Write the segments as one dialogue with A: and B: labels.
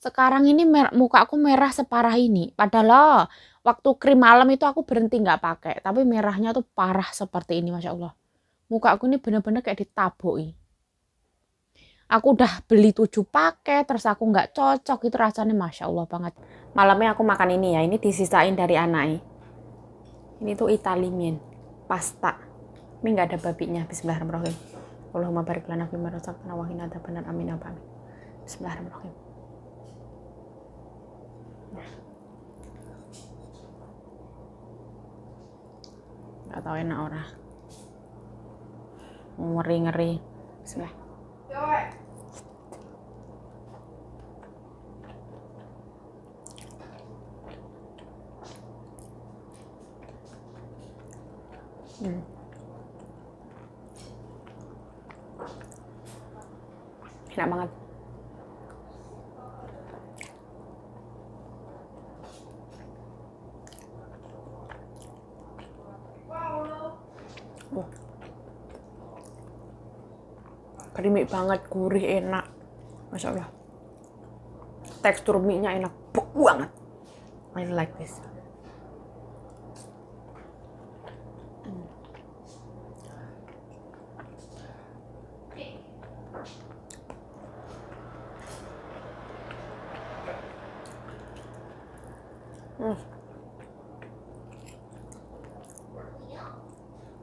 A: Sekarang ini muka aku merah separah ini. Padahal waktu krim malam itu aku berhenti nggak pakai. Tapi merahnya tuh parah seperti ini, Masya Allah. Muka aku ini bener-bener kayak ditaboki. Aku udah beli 7 paket, terus aku nggak cocok. Itu rasanya Masya Allah banget. Malamnya aku makan ini ya. Ini disisain dari anaknya. Ini tuh Italimien. Pasta. Ini nggak ada babinya. Bismillahirrahmanirrahim. Allahumma barik lana fima razaqtana wa qina adzabannar. Amin. Bismillahirrahmanirrahim. Gak tau enak ora. Ngeri. Bismillah. Enak banget. Creamy banget, gurih, enak. Masya Allah. Tekstur mie-nya enak banget. I like this.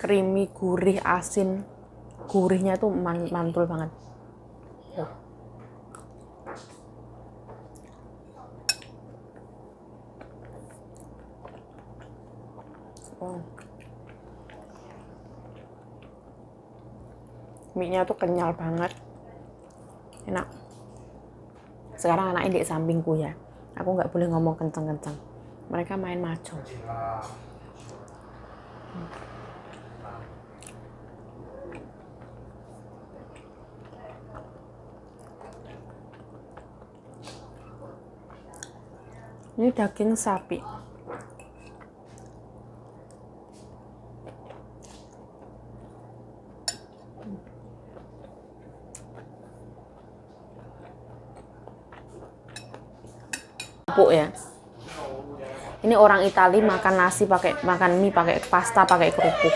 A: Creamy, gurih, asin. Gurihnya tuh mantul banget. Mie-nya tuh kenyal banget. Enak. Sekarang anaknya di sampingku ya. Aku nggak boleh ngomong kenceng-kenceng. Mereka main mahjong. Ini daging sapi. Empuk ya. Ini orang Itali makan nasi makan mie pakai pasta pakai kerupuk.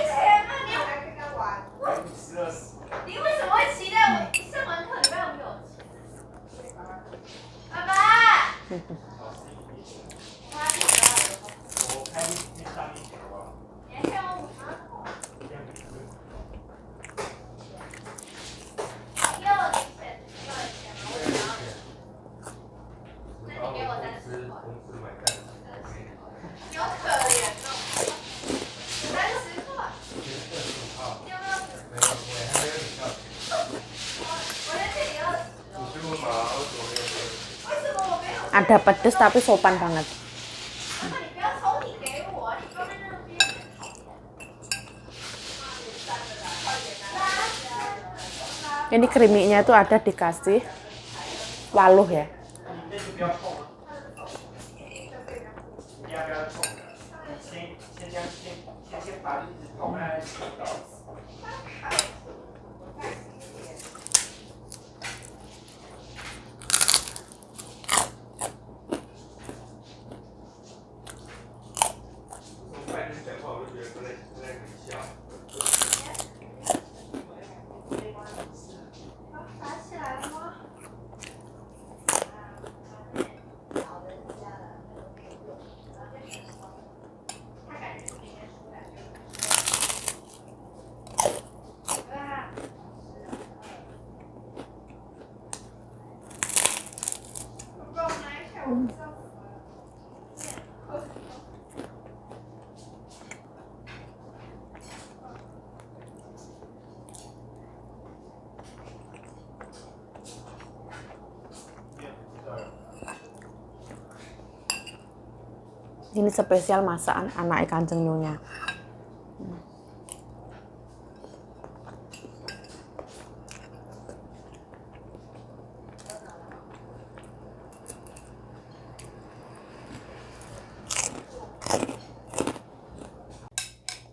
A: Ada pedes tapi sopan banget. Ini creamy-nya itu ada dikasih waluh ya. Ini spesial masakan anak Kanjeng Nyonya.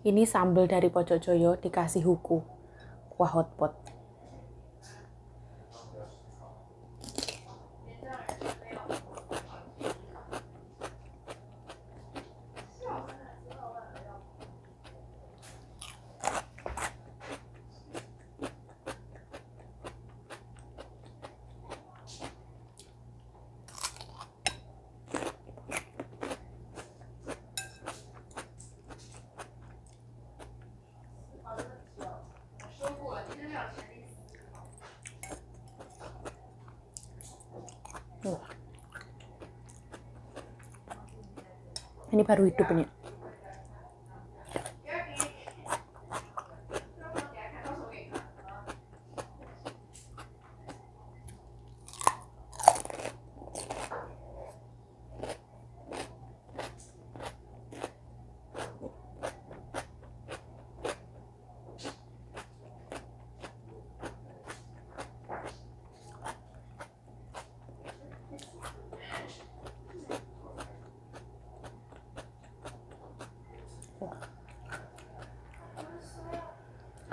A: Ini sambal dari Pojok Joyo dikasih huku, kuah hotpot. Ini baru hidup ini.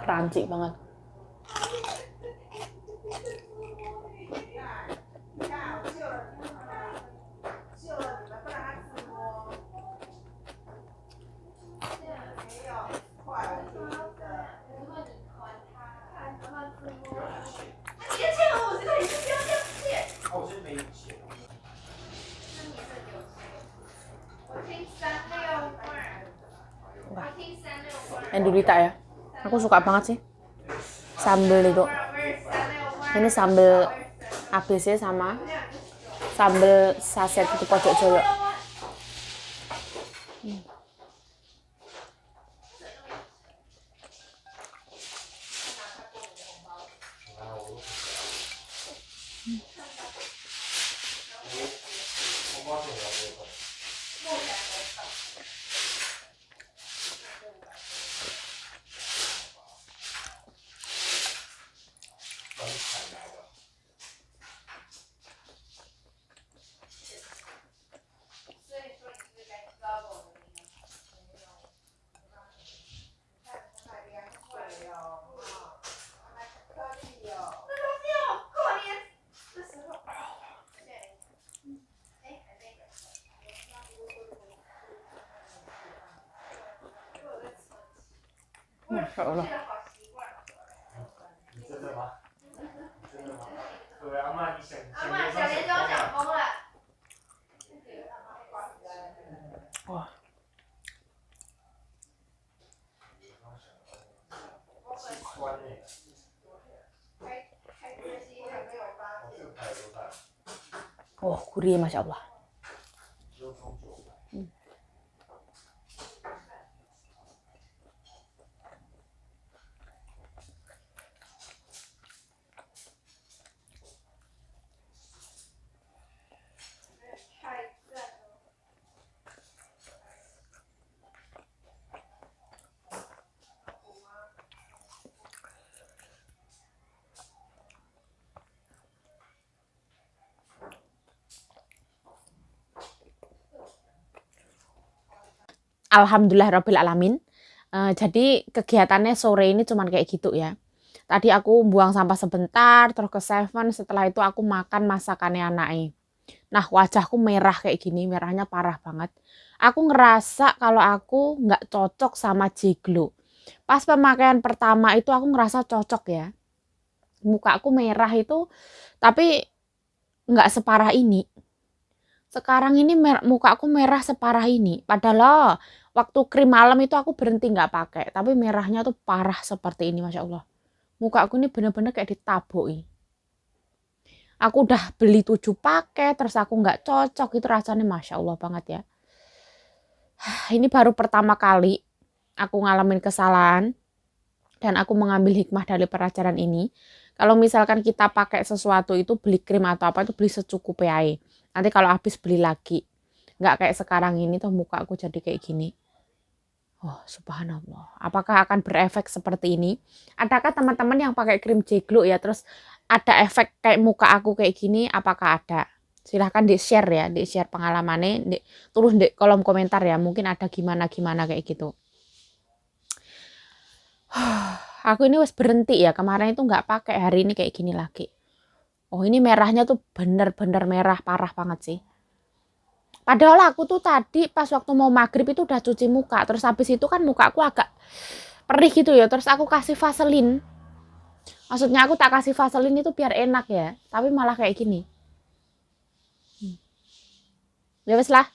A: Crunchy banget. Endurita ya, aku suka banget sih sambal itu. Ini sambal ABC sama sambal saset itu pojok Jolo. Masya Allah. Wah. Oh, gurih, Masya Allah. Alhamdulillahirrabbilalamin. Jadi kegiatannya sore ini cuman kayak gitu ya. Tadi aku buang sampah sebentar, terus ke Seven, setelah itu aku makan masakannya anaknya. Nah, wajahku merah kayak gini, merahnya parah banget. Aku ngerasa kalau aku nggak cocok sama J-Glow. Pas pemakaian pertama itu aku ngerasa cocok ya. Muka aku merah itu, tapi nggak separah ini. Sekarang ini muka aku merah separah ini. Padahal waktu krim malam itu aku berhenti nggak pakai. Tapi merahnya tuh parah seperti ini, Masya Allah. Muka aku ini bener-bener kayak ditaboi. Aku udah beli 7 paket, terus aku nggak cocok. Itu rasanya Masya Allah banget ya. Ini baru pertama kali aku ngalamin kesalahan. Dan aku mengambil hikmah dari pelajaran ini. Kalau misalkan kita pakai sesuatu itu, beli krim atau apa itu beli secukupnya aja. Nanti kalau habis beli lagi. Nggak kayak sekarang ini tuh muka aku jadi kayak gini. Oh, subhanallah. Apakah akan berefek seperti ini? Adakah teman-teman yang pakai krim J-Glow ya, terus ada efek kayak muka aku kayak gini? Apakah ada? Silahkan di-share ya, di-share pengalamannya. Tulis di kolom komentar ya, mungkin ada gimana-gimana kayak gitu. Aku ini wes berhenti ya, kemarin itu nggak pakai, hari ini kayak gini lagi. Oh, ini merahnya tuh bener-bener merah, parah banget sih. Padahal aku tuh tadi pas waktu mau maghrib itu udah cuci muka. Terus habis itu kan muka aku agak perih gitu ya. Terus aku kasih vaselin. Maksudnya aku tak kasih vaselin itu biar enak ya. Tapi malah kayak gini. Ya wes lah.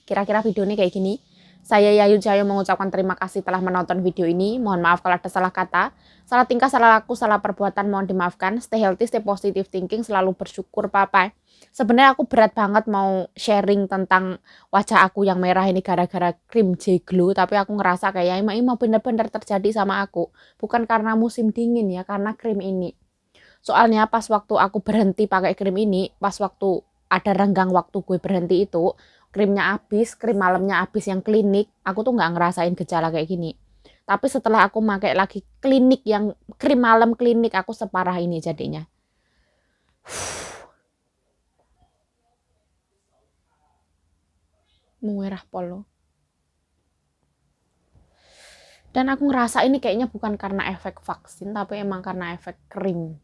A: Kira-kira video ini kayak gini. Saya Yayu Jaya mengucapkan terima kasih telah menonton video ini. Mohon maaf kalau ada salah kata, salah tingkah, salah laku, salah perbuatan, mohon dimaafkan. Stay healthy, stay positive thinking, selalu bersyukur, Papa. Sebenarnya aku berat banget mau sharing tentang wajah aku yang merah ini gara-gara krim J-Glow, tapi aku ngerasa kayak ini mau bener-bener terjadi sama aku. Bukan karena musim dingin ya, karena krim ini. Soalnya pas waktu aku berhenti pakai krim ini, pas waktu ada renggang waktu gue berhenti itu, krimnya habis, krim malamnya habis yang klinik, aku tuh nggak ngerasain gejala kayak gini. Tapi setelah aku pakai lagi klinik yang krim malam klinik, aku separah ini jadinya. Merah polo. Dan aku ngerasa ini kayaknya bukan karena efek vaksin, tapi emang karena efek krim.